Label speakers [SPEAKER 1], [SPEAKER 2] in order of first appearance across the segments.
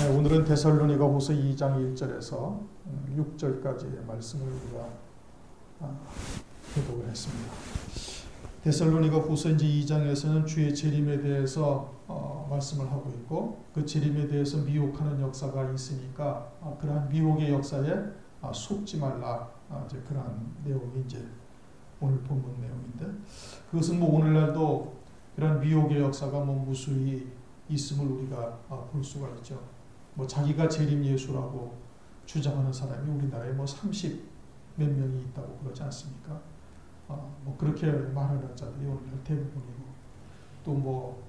[SPEAKER 1] 네, 오늘은 데살로니가 후서 2장 1절에서 6절까지의 말씀을 우리가 회독을 했습니다. 데살로니가 후서 이제 2장에서는 주의 재림에 대해서 말씀을 하고 있고, 그 재림에 대해서 미혹하는 역사가 있으니까 그러한 미혹의 역사에 속지 말라, 이제 그러한 내용이 이제 오늘 본문 내용인데, 그것은 뭐 오늘날도 이런 미혹의 역사가 뭐 무수히 있음을 우리가 볼 수가 있죠. 뭐 자기가 재림 예수라고 주장하는 사람이 우리나라에 뭐 30 몇 명이 있다고 그러지 않습니까? 뭐 그렇게 말하는 자들이 오늘날 대부분이고, 또 뭐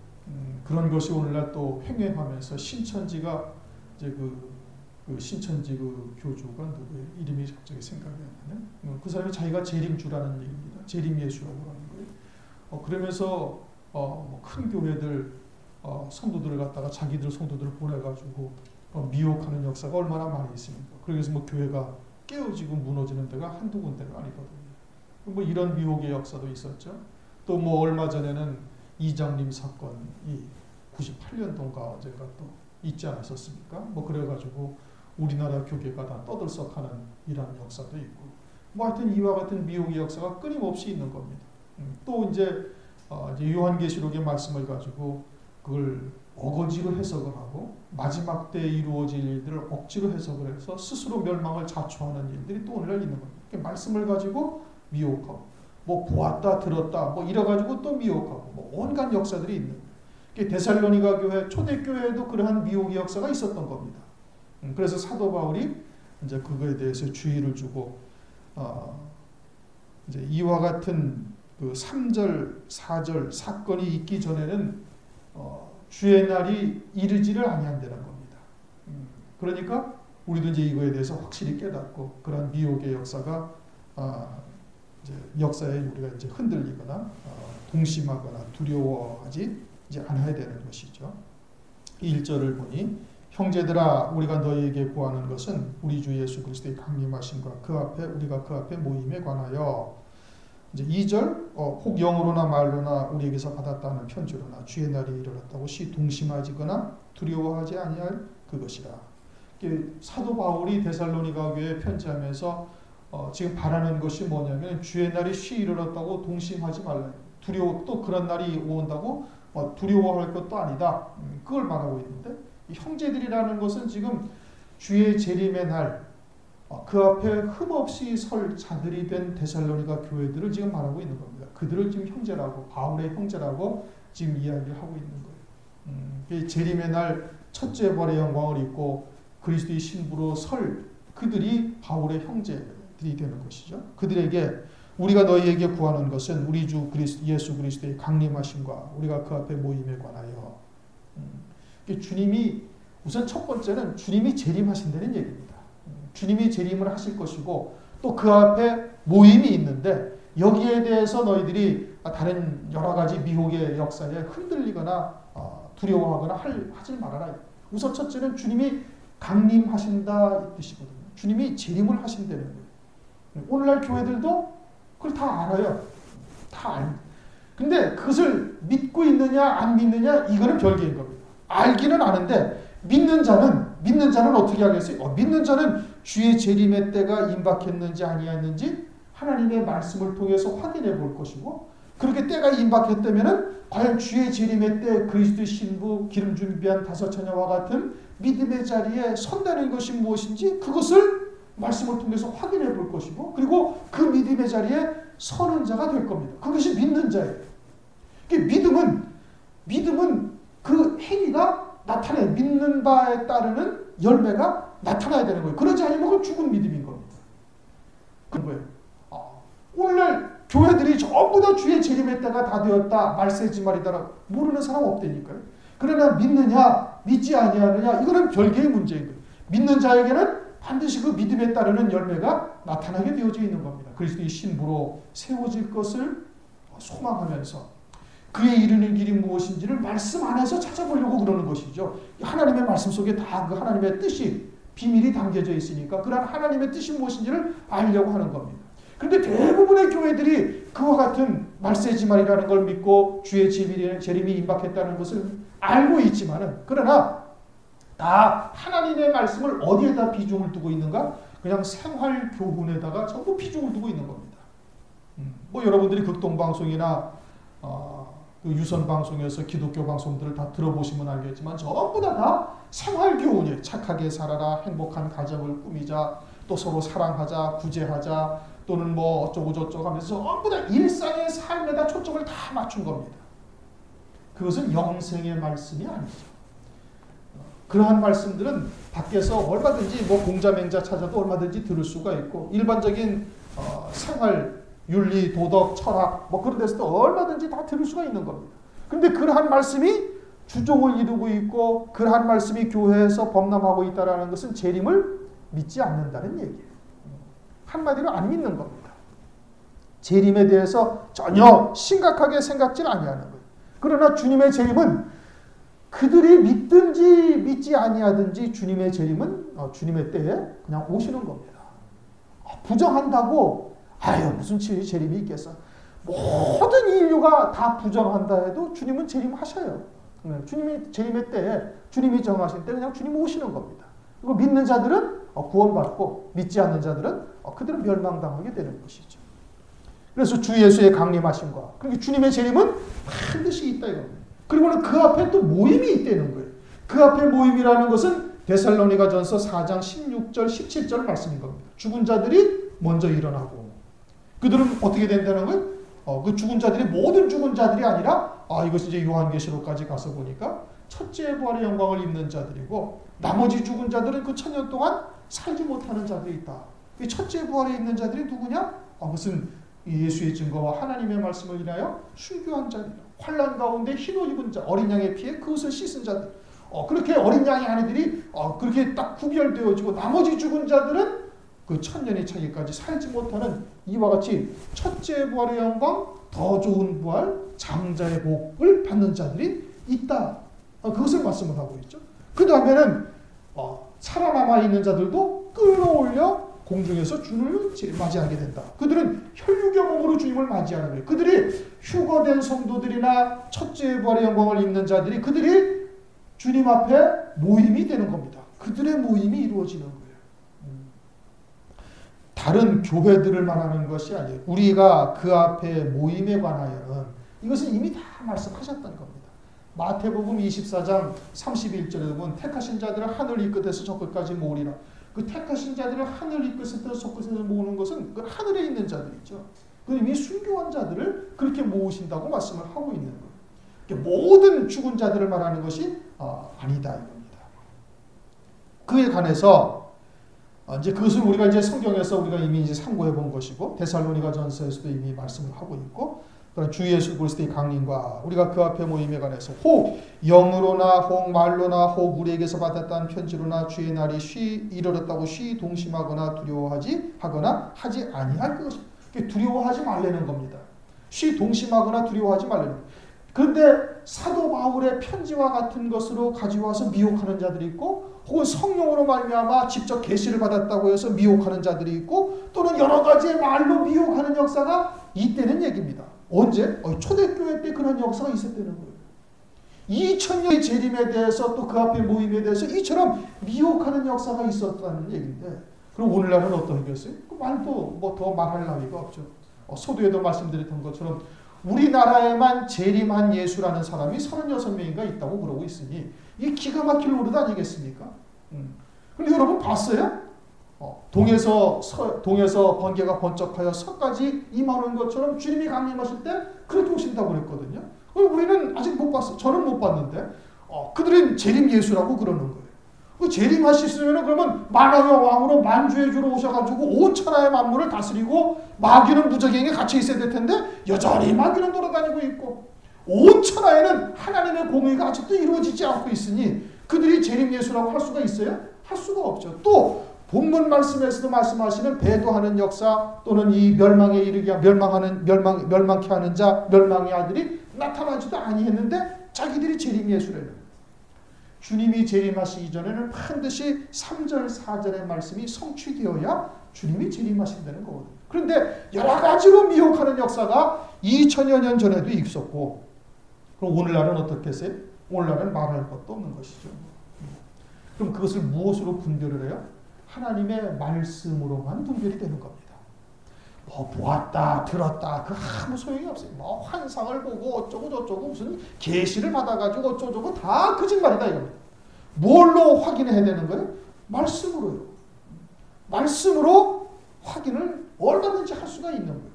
[SPEAKER 1] 그런 것이 오늘날 또 횡행하면서 신천지가 이제 그 신천지 그 교주가 누구의 이름이 갑자기 생각이 안 나네. 그 사람이 자기가 재림주라는 얘기입니다. 재림 예수라고 하는 거예요. 그러면서 큰 교회들 성도들을 갖다가 자기들 성도들을 보내가지고 미혹하는 역사가 얼마나 많이 있습니까? 그래서 뭐 교회가 깨어지고 무너지는 데가 한두 군데가 아니거든요. 뭐 이런 미혹의 역사도 있었죠. 또 뭐 얼마 전에는 이장님 사건이 98년도인가 언젠가 또 있지 않았었습니까? 뭐 그래가지고 우리나라 교계가 다 떠들썩하는 이런 역사도 있고, 뭐 하여튼 이와 같은 미혹의 역사가 끊임없이 있는 겁니다. 또 이제 요한계시록의 말씀을 가지고 그걸 어거지로 해석을 하고 마지막 때에 이루어질 일들을 억지로 해석을 해서 스스로 멸망을 자초하는 일들이 또 오늘날 있는 겁니다. 말씀을 가지고 미혹하고, 뭐 보았다 들었다 뭐 이래가지고 또 미혹하고, 뭐 온갖 역사들이 있는 거예요. 데살로니가 교회, 초대교회에도 그러한 미혹의 역사가 있었던 겁니다. 그래서 사도 바울이 이제 그거에 대해서 주의를 주고, 이제 이와 같은 그 3절, 4절 사건이 있기 전에는 주의 날이 이르지를 아니한다는 겁니다. 그러니까 우리도 이제 이거에 대해서 확실히 깨닫고, 그런 미혹의 역사가 이제 역사에 우리가 이제 흔들리거나 동심하거나 두려워하지 이제 않아야 되는 것이죠. 1절을 보니, 형제들아 우리가 너희에게 구하는 것은 우리 주 예수 그리스도의 강림하심과 우리가 그 앞에 모임에 관하여, 이제 2절 혹 영으로나 말로나 우리에게서 받았다는 편지로나 주의 날이 이르렀다고 동심하지거나 두려워하지 아니할 그것이라. 사도 바울이 데살로니가 교회에 편지하면서 지금 바라는 것이 뭐냐면, 주의 날이 이르렀다고 동심하지 말라. 또 그런 날이 온다고 두려워할 것도 아니다. 그걸 말하고 있는데, 형제들이라는 것은 지금 주의 재림의 날, 그 앞에 흠없이 설 자들이 된 데살로니가 교회들을 지금 말하고 있는 겁니다. 그들을 지금 형제라고, 바울의 형제라고 지금 이야기를 하고 있는 거예요. 재림의 날 첫째 벌의 영광을 입고 그리스도의 신부로 설 그들이 바울의 형제들이 되는 것이죠. 그들에게 우리가 너희에게 구하는 것은 우리 주 예수 그리스도의 강림하심과 우리가 그 앞에 모임에 관하여. 주님이 우선 첫 번째는 주님이 재림하신다는 얘기입니다. 주님이 재림을 하실 것이고, 또 그 앞에 모임이 있는데, 여기에 대해서 너희들이 다른 여러 가지 미혹의 역사에 흔들리거나 두려워하거나 하지 말아라. 우선 첫째는 주님이 강림하신다 이 뜻이거든요. 주님이 재림을 하신다는 거예요. 오늘날 교회들도 그걸 다 알아요. 다 알. 근데 그것을 믿고 있느냐 안 믿느냐 이거는 별개인 겁니다. 알기는 아는데 믿는 자는 어떻게 하겠어요? 믿는 자는 주의 재림의 때가 임박했는지 아니었는지 하나님의 말씀을 통해서 확인해 볼 것이고, 그렇게 때가 임박했다면은 과연 주의 재림의 때 그리스도의 신부 기름 준비한 다섯 처녀와 같은 믿음의 자리에 선다는 것이 무엇인지 그것을 말씀을 통해서 확인해 볼 것이고, 그리고 그 믿음의 자리에 서는 자가 될 겁니다. 그것이 믿는 자예요. 믿음은 그 행위가 나타내, 믿는 바에 따르는 열매가 나타나야 되는 거예요. 그러지 않으면 그건 죽은 믿음인 겁니다. 그런 거예요. 오늘날 교회들이 전부 다 주의 재림의 때가 다 되었다, 말세지말이다 모르는 사람 없다니까요. 그러나 믿느냐 믿지 아니하느냐 이거는 별개의 문제인 거예요. 믿는 자에게는 반드시 그 믿음에 따르는 열매가 나타나게 되어져 있는 겁니다. 그리스도의 신부로 세워질 것을 소망하면서 그에 이르는 길이 무엇인지를 말씀 안에서 찾아보려고 그러는 것이죠. 하나님의 말씀 속에 다 그 하나님의 뜻이 비밀이 담겨져 있으니까 그런 하나님의 뜻이 무엇인지를 알려고 하는 겁니다. 그런데 대부분의 교회들이 그와 같은 말세지말이라는 걸 믿고 주의 재림이 임박했다는 것을 알고 있지만은, 그러나 다 하나님의 말씀을 어디에다 비중을 두고 있는가? 그냥 생활 교훈에다가 전부 비중을 두고 있는 겁니다. 뭐 여러분들이 극동방송이나 그 유선방송에서 기독교 방송들을 다 들어보시면 알겠지만 전부 다 생활 교훈이에요. 착하게 살아라, 행복한 가정을 꾸미자, 또 서로 사랑하자, 구제하자, 또는 뭐 어쩌고 저쩌고 하면서 전부 다 일상의 삶에다 초점을 다 맞춘 겁니다. 그것은 영생의 말씀이 아니죠. 그러한 말씀들은 밖에서 얼마든지 뭐 공자맹자 찾아도 얼마든지 들을 수가 있고 일반적인 생활, 윤리, 도덕, 철학 뭐 그런 데서도 얼마든지 다 들을 수가 있는 겁니다. 그런데 그러한 말씀이 주종을 이루고 있고 그러한 말씀이 교회에서 범람하고 있다는 것은 재림을 믿지 않는다는 얘기예요. 한마디로 안 믿는 겁니다. 재림에 대해서 전혀 심각하게 생각질 아니하는 거예요. 그러나 주님의 재림은 그들이 믿든지 믿지 아니하든지 주님의 재림은 주님의 때에 그냥 오시는 겁니다. 부정한다고 무슨 재림이 있겠어. 모든 인류가 다 부정한다 해도 주님은 재림하셔요. 주님이 재림의 때에 주님이 정하신 때 그냥 주님 오시는 겁니다. 그리고 믿는 자들은 구원받고 믿지 않는 자들은 그들은 멸망당하게 되는 것이죠. 그래서 주 예수의 강림하심과 그러니까 주님의 재림은 반드시 있다 이겁니다. 그리고는 그 앞에 또 모임이 있다는 거예요. 그 앞에 모임이라는 것은 데살로니가전서 4장 16절 17절 말씀인 겁니다. 죽은 자들이 먼저 일어나고 그들은 어떻게 된다는 거예요? 그 죽은 자들이 모든 죽은 자들이 아니라 이것이 이제 요한계시록까지 가서 보니까 첫째 부활의 영광을 입는 자들이고 나머지 죽은 자들은 그 1000년 동안 살지 못하는 자들이 있다. 이 첫째 부활에 있는 자들이 누구냐? 무슨 예수의 증거와 하나님의 말씀을 인하여 순교한 자들, 환난 가운데 흰옷 입은 자, 어린 양의 피에 그것을 씻은 자들. 그렇게 어린 양의 아내들이 그렇게 딱 구별되어지고 나머지 죽은 자들은 그 1000년이 차기까지 살지 못하는 이와 같이 첫째 부활의 영광, 더 좋은 부활, 장자의 복을 받는 자들이 있다. 그것을 말씀을 하고 있죠. 그 다음에는 살아남아 있는 자들도 끌어올려 공중에서 주님을 맞이하게 된다. 그들은 혈육의 몸으로 주님을 맞이하는 거예요. 그들이 휴거된 성도들이나 첫째 부활의 영광을 입는 자들이 그들이 주님 앞에 모임이 되는 겁니다. 그들의 모임이 이루어지는 거예요. 다른 교회들을 말하는 것이 아니에요. 우리가 그 앞에 모임에 관하여는 이것은 이미 다 말씀하셨던 겁니다. 마태복음 24장 31절에 보면 택하신 자들은 하늘 이 끝에서 저 끝까지 모으리라. 그 택하신 자들을 하늘 이 끝에서 저 끝에서 모으는 것은 그 하늘에 있는 자들이죠. 그 이미 순교한 자들을 그렇게 모으신다고 말씀을 하고 있는 거예요. 모든 죽은 자들을 말하는 것이 아니다 이겁니다. 그에 관해서 이제 그것을 우리가 이제 성경에서 우리가 이미 이제 참고해 본 것이고 데살로니가전서에서도 이미 말씀을 하고 있고 그런 주 예수 그리스도의 강림과 우리가 그 앞에 모임에 관해서 혹 영으로나 혹 말로나 혹 우리에게서 받았다는 편지로나 주의 날이 이르렀다고 동심하거나 두려워하지 아니할 것이 두려워하지 말라는 겁니다. 동심하거나 두려워하지 말라는 겁니다. 그런데 사도 바울의 편지와 같은 것으로 가져와서 미혹하는 자들이 있고 혹은 성령으로 말미암아 직접 계시를 받았다고 해서 미혹하는 자들이 있고 또는 여러 가지의 말로 미혹하는 역사가 있다는 얘기입니다. 언제? 초대교회 때 그런 역사가 있었다는 거예요. 2000년의 재림에 대해서 또 그 앞에 모임에 대해서 이처럼 미혹하는 역사가 있었다는 얘기인데 그럼 오늘날은 어떠겠어요? 그 말도 뭐 더 말할 나위가 없죠. 서두에도 말씀드렸던 것처럼 우리나라에만 재림한 예수라는 사람이 36명인가 있다고 그러고 있으니 이게 기가 막힐 노릇 아니겠습니까? 근데 여러분 봤어요? 동에서 번개가 번쩍하여 서까지 임하는 것처럼 주님이 강림하실 때 그렇게 오신다고 그랬거든요. 우리는 아직 못 봤어요. 저는 못 봤는데 그들은 재림 예수라고 그러는 거예요. 재림하시면 그러면 만왕의 왕으로 만주의 주로 오셔가지고 온 천하의 만물을 다스리고 마귀는 무적행에 갇혀 있어야 될 텐데 여전히 마귀는 돌아다니고 있고 온 천하에는 하나님의 공의가 아직도 이루어지지 않고 있으니 그들이 재림 예수라고 할 수가 있어요? 할 수가 없죠. 또 본문 말씀에서도 말씀하시는 배도하는 역사 또는 이 멸망에 이르게 멸망케 하는 자 멸망의 아들이 나타나지도 아니했는데 자기들이 재림 예수라는 주님이 재림하시기 전에는 반드시 3절 4절의 말씀이 성취되어야 주님이 재림하신다는 거거든요. 그런데 여러 가지로 미혹하는 역사가 2000여 년 전에도 있었고 그럼 오늘날은 어떻게 했어요? 오늘날은 말할 것도 없는 것이죠. 그럼 그것을 무엇으로 분별을 해요? 하나님의 말씀으로만 분별이 되는 겁니다. 뭐 보았다 들었다 그 아무 소용이 없어요. 뭐 환상을 보고 어쩌고 저쩌고 무슨 계시를 받아가지고 어쩌고 다 거짓말이다 이겁니다. 뭘로 확인해야 되는 거예요? 말씀으로요. 말씀으로 확인을 얼마든지 할 수가 있는 거예요.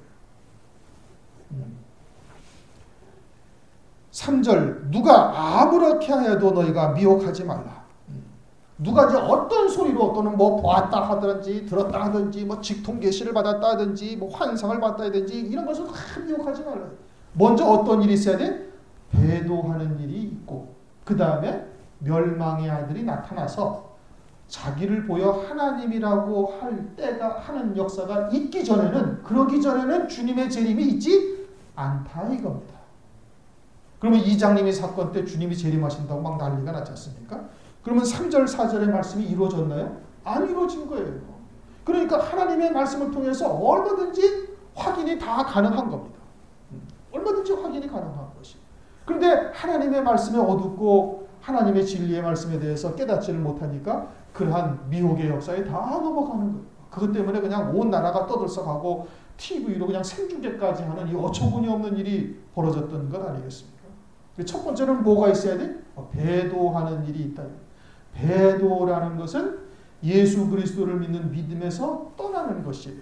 [SPEAKER 1] 3절 누가 아무렇게 하여도 너희가 미혹하지 말라. 누가 이제 어떤 소리로 또는 뭐 보았다 하든지 들었다 하든지 뭐 직통 계시를 받았다 하든지 뭐 환상을 받다 하든지 이런 것을 다 미혹하지 말라. 먼저 어떤 일이 있어야 돼? 배도하는 일이 있고 그 다음에 멸망의 아들이 나타나서 자기를 보여 하나님이라고 할 때가 하는 역사가 있기 전에는 그러기 전에는 주님의 재림이 있지 않다 이겁니다. 그러면 이장님의 사건 때 주님이 재림하신다고 막 난리가 났지 않습니까? 그러면 3절 4절의 말씀이 이루어졌나요? 안 이루어진 거예요. 그러니까 하나님의 말씀을 통해서 얼마든지 확인이 다 가능한 겁니다. 얼마든지 확인이 가능한 것이. 그런데 하나님의 말씀에 어둡고 하나님의 진리의 말씀에 대해서 깨닫지를 못하니까 그러한 미혹의 역사에 다 넘어가는 거예요. 그것 때문에 그냥 온 나라가 떠들썩하고 TV로 그냥 생중계까지 하는 이 어처구니 없는 일이 벌어졌던 것 아니겠습니까? 첫 번째는 뭐가 있어야 돼? 배도하는 일이 있다. 배도라는 것은 예수 그리스도를 믿는 믿음에서 떠나는 것이에요.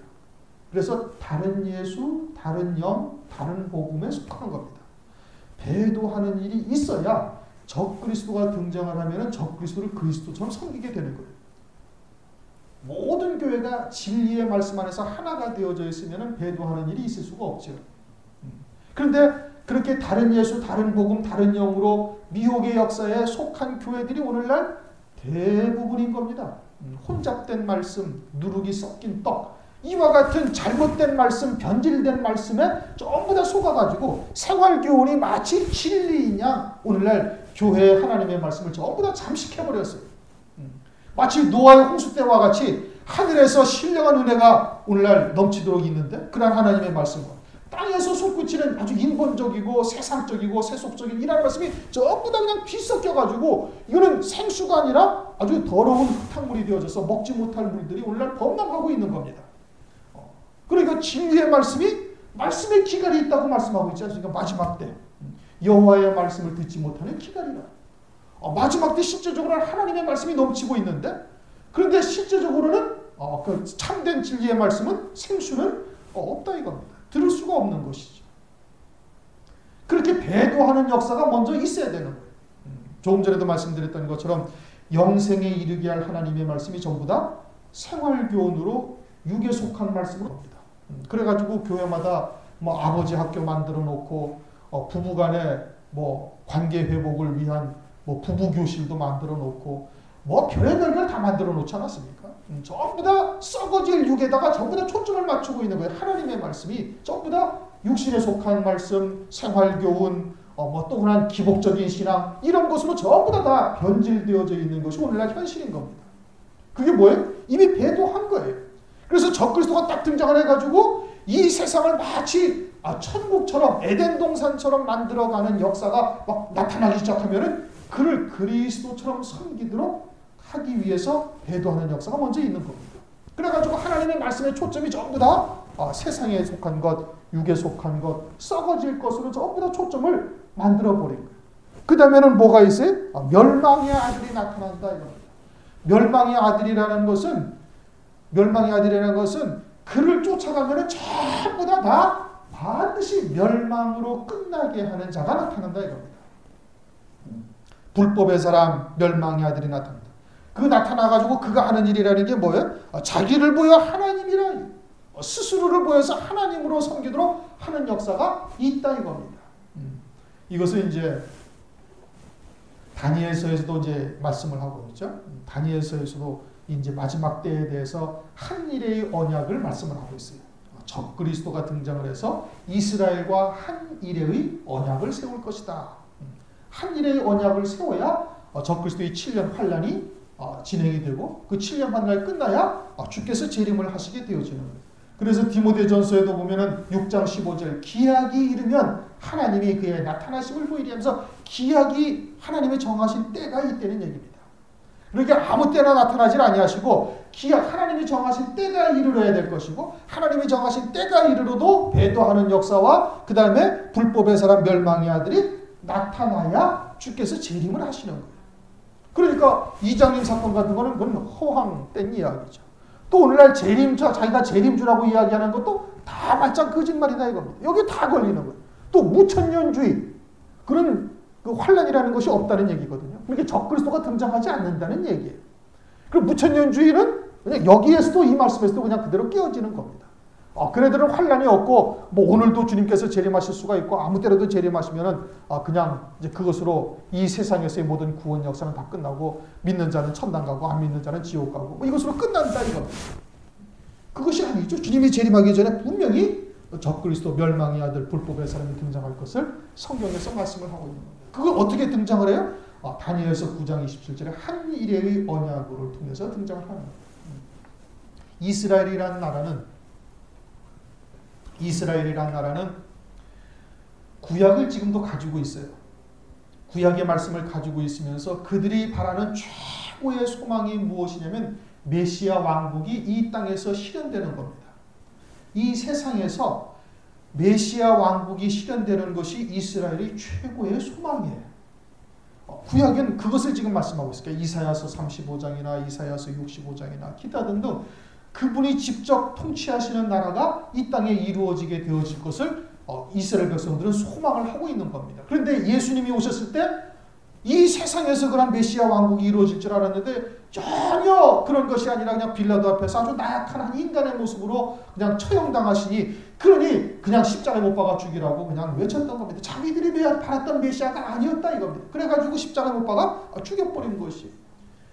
[SPEAKER 1] 그래서 다른 예수, 다른 영, 다른 복음에 속하는 겁니다. 배도하는 일이 있어야 적 그리스도가 등장을 하면 적 그리스도를 그리스도처럼 섬기게 되는 거예요. 모든 교회가 진리의 말씀 안에서 하나가 되어져 있으면 배도하는 일이 있을 수가 없죠. 그런데 그렇게 다른 예수, 다른 복음, 다른 영으로 미혹의 역사에 속한 교회들이 오늘날 대부분인 겁니다. 혼잡된 말씀, 누룩이 섞인 떡, 이와 같은 잘못된 말씀, 변질된 말씀에 전부 다 속아가지고 생활교훈이 마치 진리인 양 오늘날 교회의 하나님의 말씀을 전부 다 잠식해버렸어요. 마치 노아의 홍수 때와 같이 하늘에서 신령한 은혜가 오늘날 넘치도록 있는데 그런 하나님의 말씀과 땅에서 솟구치는 아주 인본적이고 세상적이고 세속적인 이런 말씀이 전부 다 그냥 뒤섞여가지고 이거는 생수가 아니라 아주 더러운 흙탕물이 되어져서 먹지 못할 물들이 오늘날 범람하고 있는 겁니다. 그러니까 진리의 말씀이 말씀의 기갈이 있다고 말씀하고 있지 않습니까? 마지막 때 여호와의 말씀을 듣지 못하는 기갈이라. 마지막 때 실제적으로는 하나님의 말씀이 넘치고 있는데 그런데 실제적으로는 그 참된 진리의 말씀은 생수는 없다 이겁니다. 들을 수가 없는 것이죠. 그렇게 배도하는 역사가 먼저 있어야 되는 거예요. 조금 전에도 말씀드렸던 것처럼 영생에 이르게 할 하나님의 말씀이 전부 다 생활교훈으로 육에 속한 말씀을 합니다. 그래가지고 교회마다 뭐 아버지 학교 만들어 놓고 부부간의 뭐 관계 회복을 위한 뭐 부부 교실도 만들어 놓고 뭐 별의별 걸 다 만들어 놓지 않았습니까? 전부 다 썩어질 육에다가 전부 다 초점을 맞추고 있는 거예요. 하나님의 말씀이 전부 다 육신에 속한 말씀, 생활교훈, 뭐 또 그런 기복적인 신앙 이런 것으로 전부 다 변질되어져 있는 것이 오늘날 현실인 겁니다. 그게 뭐예요? 이미 배도한 거예요. 그래서 적그리스도가 딱 등장을 해가지고 이 세상을 마치 천국처럼 에덴 동산처럼 만들어가는 역사가 막 나타나기 시작하면은 그를 그리스도처럼 섬기도록 하기 위해서 배도하는 역사가 먼저 있는 겁니다. 그래가지고 하나님의 말씀의 초점이 전부 다 세상에 속한 것, 육에 속한 것, 썩어질 것으로 전부 다 초점을 만들어버린 거예요. 그 다음에는 뭐가 있어요? 멸망의 아들이 나타난다 이겁니다. 멸망의 아들이라는 것은 그를 쫓아가면 전부 다 반드시 멸망으로 끝나게 하는 자가 나타난다 이겁니다. 불법의 사람, 멸망의 아들이 나타난다. 그 나타나가지고 그가 하는 일이라는 게 뭐예요? 자기를 보여 하나님이라 스스로를 보여서 하나님으로 섬기도록 하는 역사가 있다 이겁니다. 이것은 이제 다니엘서에서도 이제 말씀을 하고 있죠. 다니엘서에서도 이제 마지막 때에 대해서 한 일의 언약을 말씀을 하고 있어요. 적 그리스도가 등장을 해서 이스라엘과 한 일의 언약을 세울 것이다. 한 일의 언약을 세워야 적 그리스도의 7년 환란이 진행이 되고 그 7년 환란이 끝나야 주께서 재림을 하시게 되어지는 거예요. 그래서 디모데전서에도 보면은 6장 15절 기약이 이르면 하나님이 그의 나타나심을 보이리 하면서 기약이 하나님의 정하신 때가 있다는 얘기입니다. 그렇게 아무 때나 나타나질 아니하시고 하나님이 정하신 때가 이르러야 될 것이고 하나님이 정하신 때가 이르러도 배도하는 역사와 그 다음에 불법의 사람 멸망의 아들이 나타나야 주께서 재림을 하시는 거예요. 그러니까 이장님 사건 같은 거는 그건 허황된 이야기죠. 또 오늘날 재림자 자기가 재림주라고 이야기하는 것도 다 말짱 거짓말이다 이겁니다. 여기 다 걸리는 거예요. 또 무천년주의 그런 그 환란이라는 것이 없다는 얘기거든요. 그렇게 적그리스도가 등장하지 않는다는 얘기예요. 그리고 무천년주의는 그냥 여기에서도 이 말씀에서도 그냥 그대로 끼어지는 겁니다. 그네들은 환란이 없고 뭐 오늘도 주님께서 재림하실 수가 있고 아무 때라도 재림하시면은 그냥 이제 그것으로 이 세상에서의 모든 구원 역사는 다 끝나고 믿는 자는 천당 가고 안 믿는 자는 지옥 가고 뭐 이것으로 끝난다 이겁니다. 그것이 아니죠. 주님이 재림하기 전에 분명히 적그리스도 멸망의 아들 불법의 사람이 등장할 것을 성경에서 말씀을 하고 있는 겁니다. 그걸 어떻게 등장을 해요? 다니엘서 9장 27절에 한 일의 언약으로 통해서 등장을 하는 겁니다. 이스라엘이라는 나라는 구약을 지금도 가지고 있어요. 구약의 말씀을 가지고 있으면서 그들이 바라는 최고의 소망이 무엇이냐면 메시아 왕국이 이 땅에서 실현되는 겁니다. 이 세상에서 메시아 왕국이 실현되는 것이 이스라엘의 최고의 소망이에요. 구약은 그것을 지금 말씀하고 있어요. 이사야서 35장이나 이사야서 65장이나 기타 등등 그분이 직접 통치하시는 나라가 이 땅에 이루어지게 되어질 것을 이스라엘 백성들은 소망을 하고 있는 겁니다. 그런데 예수님이 오셨을 때 이 세상에서 그런 메시아 왕국이 이루어질 줄 알았는데 전혀 그런 것이 아니라 그냥 빌라도 앞에서 아주 나약한 한 인간의 모습으로 그냥 처형당하시니 그러니 그냥 십자가에 못 박아 죽이라고 그냥 외쳤던 겁니다. 자기들이 바랐던 메시아가 아니었다 이겁니다. 그래가지고 십자가에 못 박아 죽여버린 것이.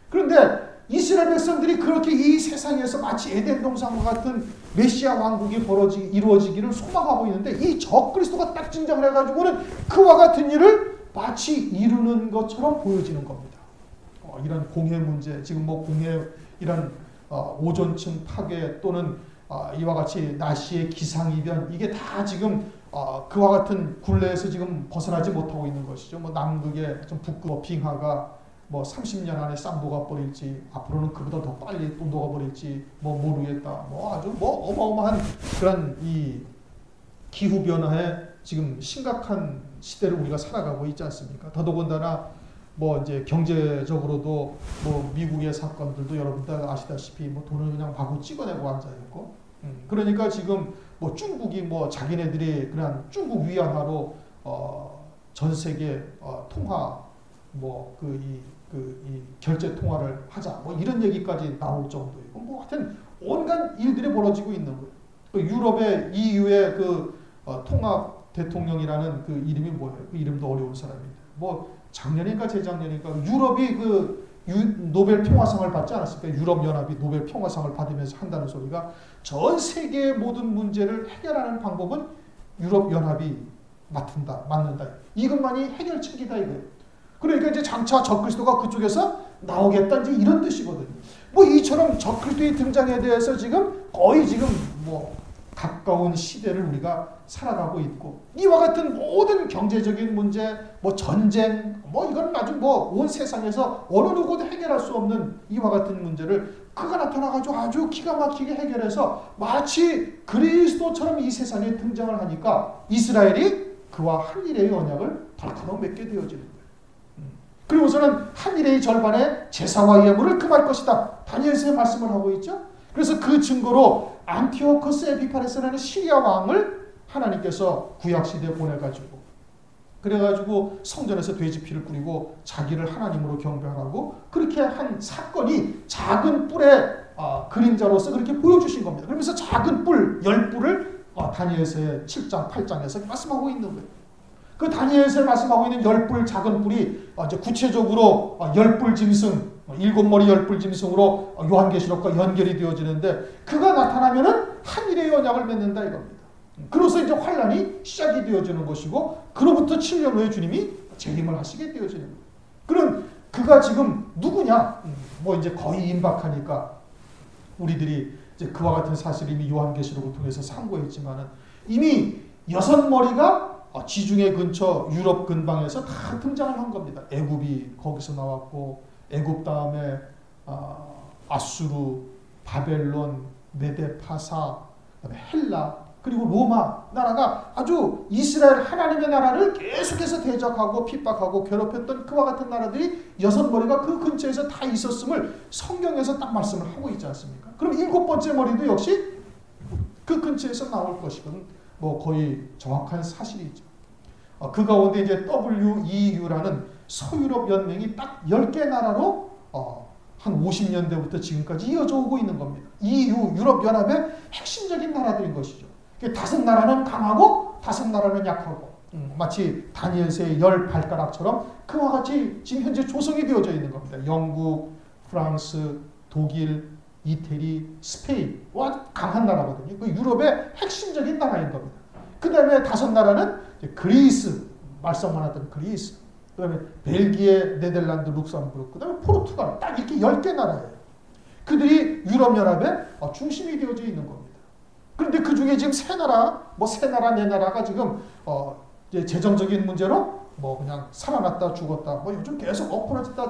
[SPEAKER 1] 그런데 이스라엘 백성들이 그렇게 이 세상에서 마치 에덴 동산과 같은 메시아 왕국이 이루어지기를 소망하고 있는데 이 적그리스도가 딱 등장을 해가지고는 그와 같은 일을 마치 이루는 것처럼 보여지는 겁니다. 이런 공해 문제, 지금 뭐 공해 이런 오존층 파괴 또는 이와 같이 날씨의 기상이변 이게 다 지금 그와 같은 굴레에서 지금 벗어나지 못하고 있는 것이죠. 뭐 남극의 좀 북극 빙하가 뭐 30년 안에 싹 녹아버릴지 앞으로는 그보다 더 빨리 또 녹아버릴지 뭐 모르겠다. 뭐 아주 뭐 어마어마한 그런 이 기후 변화에 지금 심각한 시대를 우리가 살아가고 있지 않습니까? 더더군다나 뭐 이제 경제적으로도 뭐 미국의 사건들도 여러분들 아시다시피 뭐 돈을 그냥 마구 찍어내고 앉아 있고, 그러니까 지금 뭐 중국이 뭐 자기네들이 그냥 중국 위안화로 전 세계 통화 뭐 이 결제 통화를 하자 뭐 이런 얘기까지 나올 정도이고 뭐 하여튼 온갖 일들이 벌어지고 있는 거예요. 그 유럽의 EU의 그 통합 대통령이라는 그 이름이 뭐예요? 그 이름도 어려운 사람인데 뭐 작년인가 재작년인가 유럽이 그 노벨 평화상을 받지 않았습니까? 유럽 연합이 노벨 평화상을 받으면서 한다는 소리가 전 세계의 모든 문제를 해결하는 방법은 유럽 연합이 맡는다. 이것만이 해결책이다 이거예요. 그러니까 이제 장차 적그리스도가 그쪽에서 나오겠다 이제 이런 뜻이거든요. 뭐 이처럼 적그리스도의 등장에 대해서 지금 거의 지금 뭐 가까운 시대를 우리가 살아가고 있고 이와 같은 모든 경제적인 문제, 뭐 전쟁, 뭐 이건 아주 뭐 온 세상에서 어느 누구도 해결할 수 없는 이와 같은 문제를 그가 나타나가지고 아주 기가 막히게 해결해서 마치 그리스도처럼 이 세상에 등장을 하니까 이스라엘이 그와 한 일의 언약을 덜커덩 맺게 되어지는 거예요. 그리고서는 한 일의 절반의 제사와 예물을 금할 것이다. 다니엘서에 말씀을 하고 있죠. 그래서 그 증거로 안티오코스 에피파네스라는 시리아 왕을 하나님께서 구약시대에 보내가지고 그래가지고 성전에서 돼지피를 뿌리고 자기를 하나님으로 경배하라고 그렇게 한 사건이 작은 뿔의 그림자로서 그렇게 보여주신 겁니다. 그러면서 작은 뿔, 10뿔을 다니엘서의 7장, 8장에서 말씀하고 있는 거예요. 그 다니엘서에 말씀하고 있는 10뿔 작은 뿔이 이제 구체적으로 10뿔 짐승, 7머리 10뿔 짐승으로 요한계시록과 연결이 되어지는데 그가 나타나면은 한 일의 언약을 맺는다 이겁니다. 그로서 이제 환란이 시작이 되어지는 것이고 그로부터 7년 후에 주님이 재림을 하시게 되어지는 거예요. 그럼 그가 지금 누구냐? 뭐 이제 거의 임박하니까 우리들이 이제 그와 같은 사실을 이미 요한계시록을 통해서 상고했지만은 이미 6머리가 지중해 근처 유럽 근방에서 다 등장을 한 겁니다. 애굽이 거기서 나왔고 애굽 다음에 아수르, 바벨론, 메데파사, 그다음에 헬라, 그리고 로마 나라가 아주 이스라엘 하나님의 나라를 계속해서 대적하고 핍박하고 괴롭혔던 그와 같은 나라들이 6머리가 그 근처에서 다 있었음을 성경에서 딱 말씀을 하고 있지 않습니까? 그럼 7번째 머리도 역시 그 근처에서 나올 것이건 뭐 거의 정확한 사실이죠. 그 가운데 이제 WEU라는 서유럽 연맹이 딱 10개 나라로 한 50년대부터 지금까지 이어져 오고 있는 겁니다. EU, 유럽연합의 핵심적인 나라들인 것이죠. 5나라는 강하고 5나라는 약하고 마치 다니엘서의 10발가락처럼 그와 같이 지금 현재 조성이 되어져 있는 겁니다. 영국, 프랑스, 독일, 이태리, 스페인와 강한 나라거든요. 그 유럽의 핵심적인 나라인 겁니다. 그 다음에 5나라는 그리스, 말썽만 하던 그리스, 그 다음에 벨기에, 네덜란드, 룩셈부르크, 그 다음에 포르투갈, 딱 이렇게 10개 나라예요. 그들이 유럽연합의 중심이 되어져 있는 겁니다. 그런데 그 중에 지금 세 나라, 네 나라가 지금 이제 재정적인 문제로 그냥 살아났다 죽었다, 요즘 계속 엎어졌다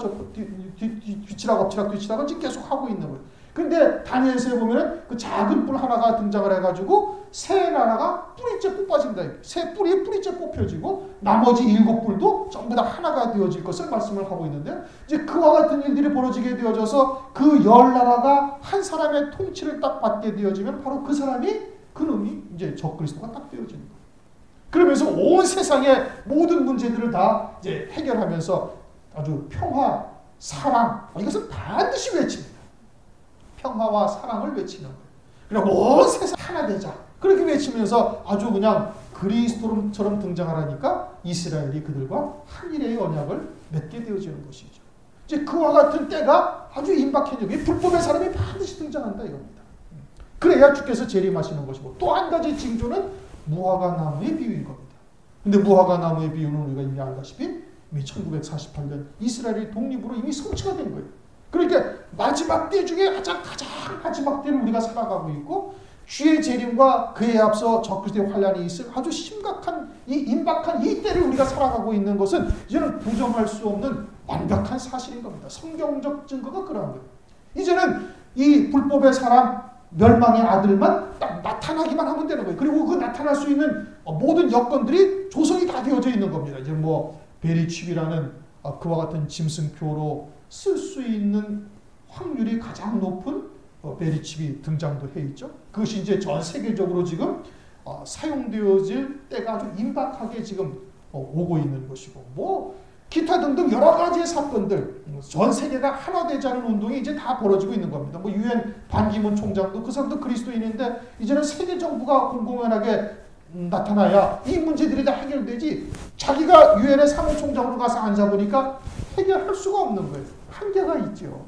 [SPEAKER 1] 뒤치락 뒤치락을 지금 계속 하고 있는 거예요. 근데 다니엘서에 보면은 그 작은 뿔 하나가 등장을 해가지고 세 나라가 뿌리째 뽑아진다. 세 뿌리에 뿌리째 뽑혀지고 나머지 7뿔도 전부 다 하나가 되어질 것을 말씀을 하고 있는데, 이제 그와 같은 일들이 벌어지게 되어져서 그 10나라가 한 사람의 통치를 딱 받게 되어지면 바로 그놈이 이제 적그리스도가 딱 되어지는 거예요. 그러면서 온 세상의 모든 문제들을 다 이제 해결하면서 아주 평화, 사랑, 이것을 반드시 외칩니다. 평화와 사랑을 외치는 거예요. 그리고 온 세상 하나 되자. 그렇게 외치면서 아주 그냥 그리스도처럼 등장하라니까 이스라엘이 그들과 한일의 언약을 맺게 되어지는 것이죠. 이제 그와 같은 때가 아주 임박해지고 불법의 사람이 반드시 등장한다 이겁니다. 그래야 주께서 재림하시는 것이고, 또 한 가지 징조는 무화과 나무의 비유인 겁니다. 근데 무화과 나무의 비유는 우리가 이미 알다시피 이미 1948년 이스라엘의 독립으로 이미 성취가 된 거예요. 그러니까 마지막 때 중에 가장 마지막 때를 우리가 살아가고 있고, 주의 재림과 그에 앞서 적그리스도의 환란이 있을 아주 심각한 임박한 이 때를 우리가 살아가고 있는 것은 이제는 부정할 수 없는 완벽한 사실인 겁니다. 성경적 증거가 그러한 거예요. 이제는 이 불법의 사람, 멸망의 아들만 딱 나타나기만 하면 되는 거예요. 그리고 그 나타날 수 있는 모든 여건들이 조성이 다 되어져 있는 겁니다. 이제 베리칩이라는 그와 같은 짐승표로 쓸 수 있는 확률이 가장 높은 베리칩이 등장도 해 있죠. 그것이 이제 전 세계적으로 지금 사용되어질 때가 아주 임박하게 지금 오고 있는 것이고, 기타 등등 여러 가지의 사건들, 전 세계가 하나 되자는 운동이 이제 다 벌어지고 있는 겁니다. 유엔 반기문 총장도 그 사람도 그리스도인인데 이제는 세계 정부가 공공연하게 나타나야 이 문제들이 다 해결되지, 자기가 유엔의 사무총장으로 가서 앉아보니까 해결할 수가 없는 거예요. 한계가 있죠.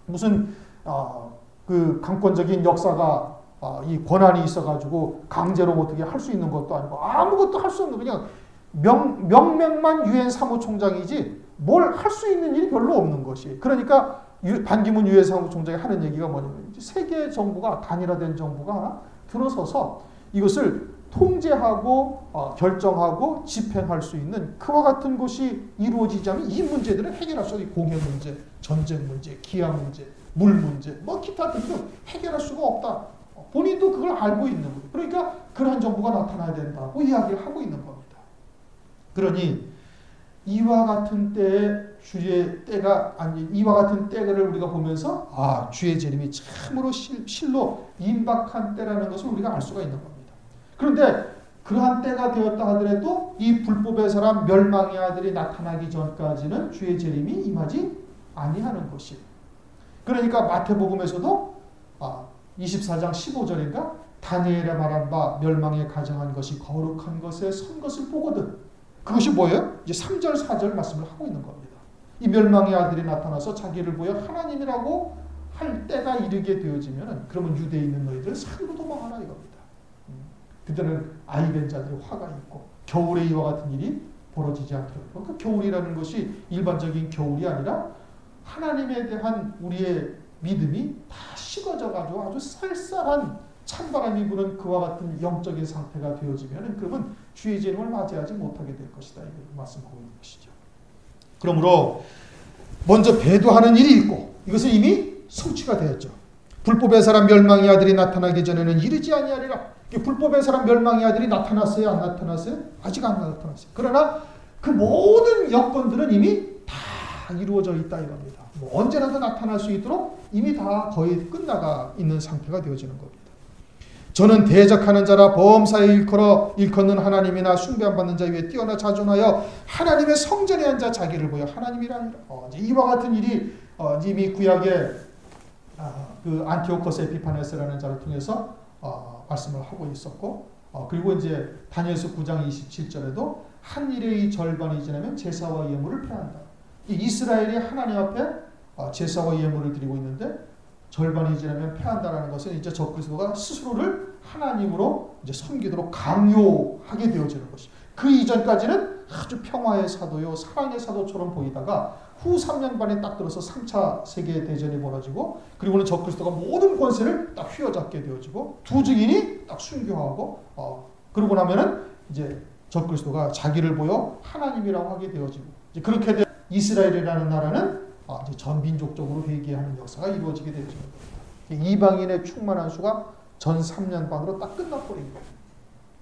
[SPEAKER 1] 무슨 그 강권적인 역사가 이 권한이 있어가지고 강제로 어떻게 할 수 있는 것도 아니고 아무것도 할 수 없는, 그냥 명명만 유엔 사무총장이지 뭘 할 수 있는 일이 별로 없는 것이. 그러니까 반기문 유엔 사무총장이 하는 얘기가 뭐냐면, 세계 정부가, 단일화된 정부가 하나 들어서서 이것을 통제하고 결정하고 집행할 수 있는 그와 같은 것이 이루어지자면 이 문제들을 해결할 수 없어요. 공해 문제, 전쟁 문제, 기아 문제, 물 문제, 기타 등등 해결할 수가 없다. 본인도 그걸 알고 있는 거예요. 그러니까 그러한 정부가 나타나야 된다고 이야기를 하고 있는 겁니다. 그러니 이와 같은 때를 우리가 보면서 주의 재림이 참으로 실로 임박한 때라는 것을 우리가 알 수가 있는 겁니다. 그런데 그러한 때가 되었다 하더라도 이 불법의 사람, 멸망의 아들이 나타나기 전까지는 주의 재림이 임하지 아니하는 것이에요. 그러니까 마태복음에서도 24장 15절인가 다니엘에 말한 바 멸망에 가정한 것이 거룩한 것에 선 것을 보거든. 그것이 뭐예요? 이제 3절 4절 말씀을 하고 있는 겁니다. 이 멸망의 아들이 나타나서 자기를 보여 하나님이라고 할 때가 이르게 되어지면, 그러면 유대에 있는 너희들은 산으로 도망하라 이겁니다. 그들은 아이된 자들의 화가 있고 겨울에 이와 같은 일이 벌어지지 않도록, 그 겨울이라는 것이 일반적인 겨울이 아니라 하나님에 대한 우리의 믿음이 다 식어져가지고 아주 쌀쌀한 찬바람이 부는 그와 같은 영적인 상태가 되어지면, 그러면 주의 재림을 맞이하지 못하게 될 것이다. 이걸 말씀하고 있는 것이죠. 그러므로 먼저 배도하는 일이 있고 이것은 이미 성취가 되었죠. 불법의 사람 멸망의 아들이 나타나기 전에는 이르지 아니하리라. 불법의 사람 멸망의 아들이 나타났어요? 안 나타났어요? 아직 안 나타났어요. 그러나 그 모든 여건들은 이미 다 이루어져 있다 이겁니다. 언제라도 나타날 수 있도록 이미 다 거의 끝나가 있는 상태가 되어지는 겁니다. 저는 대적하는 자라 범사에 일컫는 하나님이나 숭배받는 자 위에 뛰어나 자존하여 하나님의 성전에 앉아 자기를 보여 하나님이라니라. 이와 같은 일이 이미 구약의 그 안티오코스 에피파네스라는 자를 통해서 말씀을 하고 있었고, 그리고 이제 다니엘서 9장 27절에도 한 일의 절반이 지나면 제사와 예물을 폐한다. 이 이스라엘이 하나님 앞에 제사와 예물을 드리고 있는데 절반이 지나면 패한다라는 것은 이제 적그리스도가 스스로를 하나님으로 이제 섬기도록 강요하게 되어지는 것이. 그 이전까지는 아주 평화의 사도요, 사랑의 사도처럼 보이다가 후 3년 반에 딱 들어서 3차 세계 대전이 벌어지고, 그리고는 적그리스도가 모든 권세를 딱 휘어잡게 되어지고, 두 증인이 딱 순교하고, 그러고 나면은 이제 적그리스도가 자기를 보여 하나님이라고 하게 되어지고, 이제 그렇게 된 이스라엘이라는 나라는 이제 전민족적으로 회개하는 역사가 이루어지게 되죠. 이방인의 충만한 수가 전 3년 반으로 딱 끝나버린 거예요.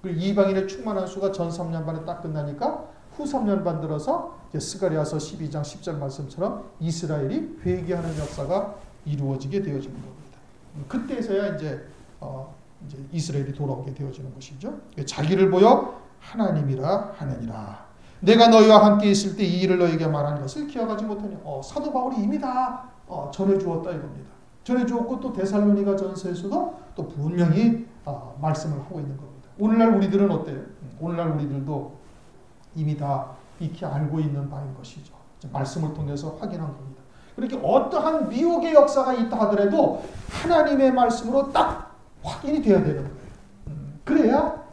[SPEAKER 1] 그리고 이방인의 충만한 수가 전 3년 반에 딱 끝나니까 후 3년 반 들어서 스가랴서 12장 10절 말씀처럼 이스라엘이 회개하는 역사가 이루어지게 되어지는 겁니다. 그때서야 이제 이스라엘이 돌아오게 되어지는 것이죠. 자기를 보여 하나님이라 하느니라. 내가 너희와 함께 있을 때 이 일을 너희에게 말한 것을 기억하지 못하냐. 사도 바울이 이미 다 전해주었다 이겁니다. 전해주었고 또 데살로니가 전서에서도 또 분명히 말씀을 하고 있는 겁니다. 오늘날 우리들은 어때요? 오늘날 우리들도 이미 다 익히 알고 있는 바인 것이죠. 말씀을 통해서 확인한 겁니다. 그렇게 어떠한 미혹의 역사가 있다 하더라도 하나님의 말씀으로 딱 확인이 되어야 되는 거예요. 그래야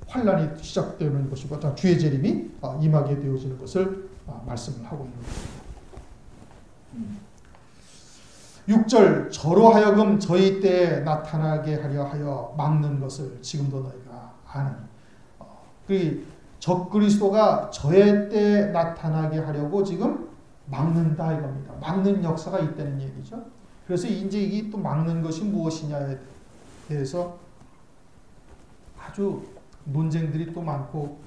[SPEAKER 1] 환란이 시작되는 것이고 주의 재림이 임하게 되어지는 것을 말씀을 하고 있는 것입니다. 6절 저로 하여금 저희 때에 나타나게 하려 하여 막는 것을 지금도 너희가 아느니. 그 적그리스도가 저의 때에 나타나게 하려고 지금 막는다 이겁니다. 막는 역사가 있다는 얘기죠. 그래서 이제 이 또 막는 것이 무엇이냐에 대해서 아주 논쟁들이 또 많고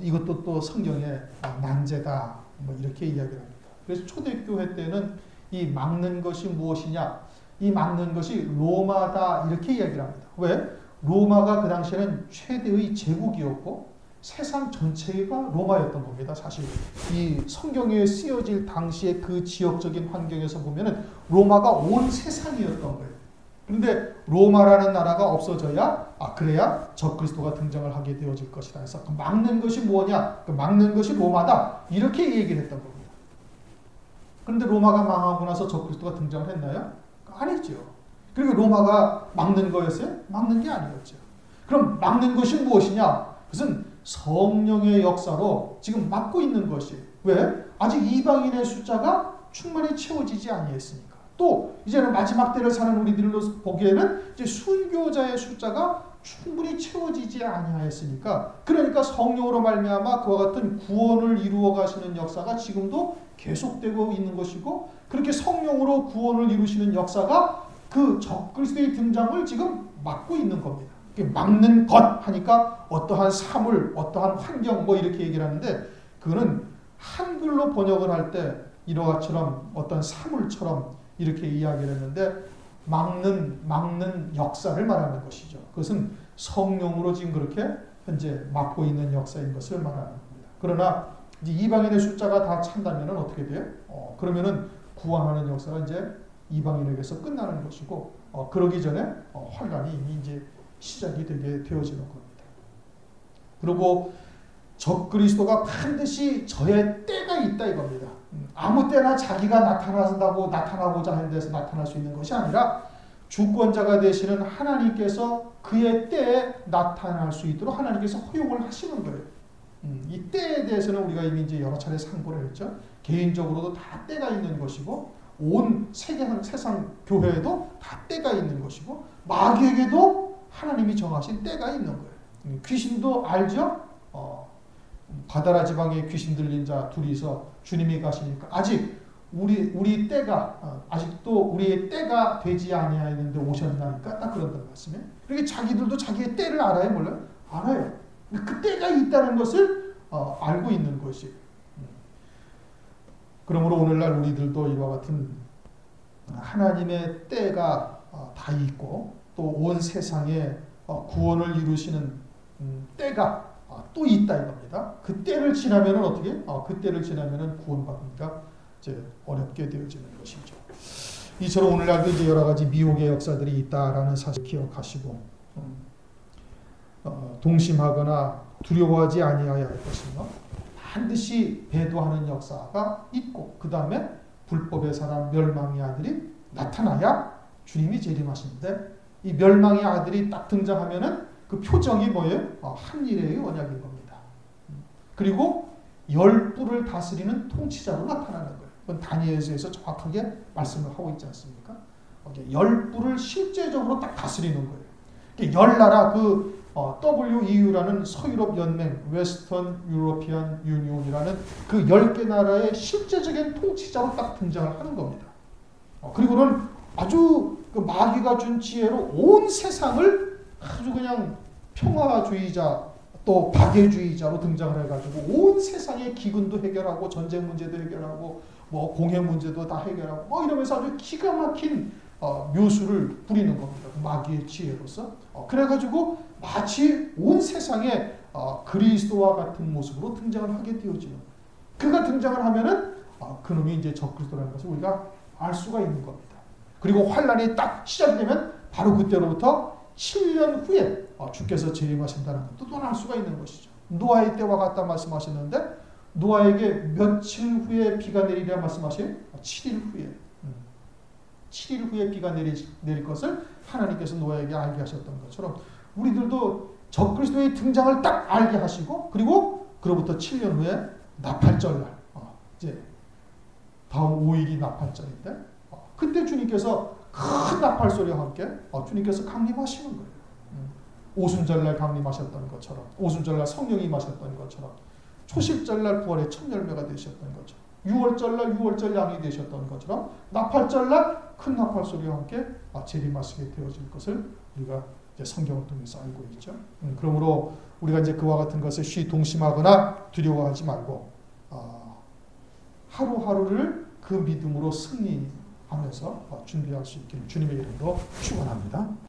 [SPEAKER 1] 이것도 또 성경의 난제다 뭐 이렇게 이야기를 합니다. 그래서 초대교회 때는 이 막는 것이 무엇이냐, 이 막는 것이 로마다 이렇게 이야기를 합니다. 왜? 로마가 그 당시에는 최대의 제국이었고 세상 전체가 로마였던 겁니다. 사실 이 성경에 쓰여질 당시의 그 지역적인 환경에서 보면은 로마가 온 세상이었던 거예요. 그런데 로마라는 나라가 없어져야 그래야 적그리스도가 등장을 하게 되어질 것이다. 그래서 그 막는 것이 뭐냐? 그 막는 것이 로마다. 이렇게 얘기를 했던 겁니다. 그런데 로마가 망하고 나서 적그리스도가 등장을 했나요? 아니죠. 그리고 로마가 막는 거였어요? 막는 게 아니었죠. 그럼 막는 것이 무엇이냐? 그것은 성령의 역사로 지금 막고 있는 것이. 왜? 아직 이방인의 숫자가 충만히 채워지지 아니했으니까. 또 이제는 마지막 때를 사는 우리들로 보기에는 이제 순교자의 숫자가 충분히 채워지지 아니하였으니까, 그러니까 성령으로 말미암아 그와 같은 구원을 이루어 가시는 역사가 지금도 계속되고 있는 것이고, 그렇게 성령으로 구원을 이루시는 역사가 그 적그리스도의 등장을 지금 막고 있는 겁니다. 막는 것 하니까 어떠한 사물, 어떠한 환경 뭐 이렇게 얘기를 하는데, 그거는 한글로 번역을 할 때 이러한처럼 어떤 사물처럼 이렇게 이야기를 했는데, 막는 역사를 말하는 것이죠. 그것은 성령으로 지금 그렇게 현재 막고 있는 역사인 것을 말하는 겁니다. 그러나 이제 이방인의 숫자가 다 찬다면 어떻게 돼요? 그러면은 구원하는 역사가 이제 이방인에게서 끝나는 것이고, 그러기 전에 환란이 이미 이제 시작이 되게 되어지는 겁니다. 그리고 적그리스도가 반드시 저의 때가 있다 이겁니다. 아무 때나 자기가 나타나고자 하는 데서 나타날 수 있는 것이 아니라 주권자가 되시는 하나님께서 그의 때에 나타날 수 있도록 하나님께서 허용을 하시는 거예요. 이 때에 대해서는 우리가 이미 이제 여러 차례 상고를 했죠. 개인적으로도 다 때가 있는 것이고, 온 세상 교회에도 다 때가 있는 것이고, 마귀에게도 하나님이 정하신 때가 있는 거예요. 귀신도 알죠? 바다라 지방에 귀신 들린 자 둘이서 주님이 가시니까 아직 우리 때가 아직도 우리의 때가 되지 아니하였는데 오셨나니까 딱 그런다는 말씀이에요. 그러니까 자기들도 자기의 때를 알아요, 몰라요? 알아요. 그 때가 있다는 것을 알고 있는 것이. 그러므로 오늘날 우리들도 이와 같은 하나님의 때가 다 있고 또 온 세상에 구원을 이루시는 때가 또 있다 이겁니다. 그 때를 지나면은 어떻게? 그 때를 지나면은 구원받기가 이제 어렵게 되어지는 것이죠. 이처럼 오늘날도 이제 여러 가지 미혹의 역사들이 있다라는 사실 기억하시고 동심하거나 두려워하지 아니하여야 할 것이며 반드시 배도하는 역사가 있고 그 다음에 불법의 사람 멸망의 아들이 나타나야 주님이 재림하시는데 이 멸망의 아들이 딱 등장하면은 그 표정이 뭐예요? 한일의 언약인 겁니다. 그리고 열부를 다스리는 통치자로 나타나는 거예요. 그건 다니엘서에서 정확하게 말씀을 하고 있지 않습니까? 열부를 실제적으로 딱 다스리는 거예요. 열 나라 WEU라는 서유럽 연맹, 웨스턴 유로피안 유니온이라는 그 10개 나라의 실제적인 통치자로 딱 등장을 하는 겁니다. 그리고는 아주 그 마귀가 준 지혜로 온 세상을 아주 그냥 평화주의자 또 박애주의자로 등장을 해가지고 온 세상의 기근도 해결하고 전쟁 문제도 해결하고 뭐 공해 문제도 다 해결하고 뭐 이러면서 아주 기가 막힌 묘수를 부리는 겁니다. 그 마귀의 지혜로서. 그래가지고 마치 온 세상에 그리스도와 같은 모습으로 등장을 하게 되어지는 거예요. 그가 등장을 하면은 그놈이 이제 적그리스도라는 것을 우리가 알 수가 있는 겁니다. 그리고 환란이 딱 시작되면 바로 그때로부터 7년 후에 주께서 재림하신다는 것도 또 알 수가 있는 것이죠. 노아의 때와 같다 말씀하셨는데 노아에게 며칠 후에 비가 내리랴 말씀하세요? 7일 후에. 7일 후에 비가 내릴 것을 하나님께서 노아에게 알게 하셨던 것처럼 우리들도 적그리스도의 등장을 딱 알게 하시고 그리고 그로부터 7년 후에 나팔절날 이제 다음 5일이 나팔절인데 그때 주님께서 큰 나팔 소리와 함께 주님께서 강림하시는 거예요. 오순절날 강림하셨던 것처럼 오순절날 성령이 임하셨던 것처럼 초실절날 부활의 첫 열매가 되셨던 것처럼 6월절날 6월절 양이 되셨던 것처럼 나팔절날 큰 나팔 소리와 함께 재림하시게 되어질 것을 우리가 이제 성경을 통해서 알고 있죠. 그러므로 우리가 이제 그와 같은 것을 동심하거나 두려워하지 말고 하루하루를 그 믿음으로 승리하면서 준비할 수 있기를 주님의 이름으로 축원합니다.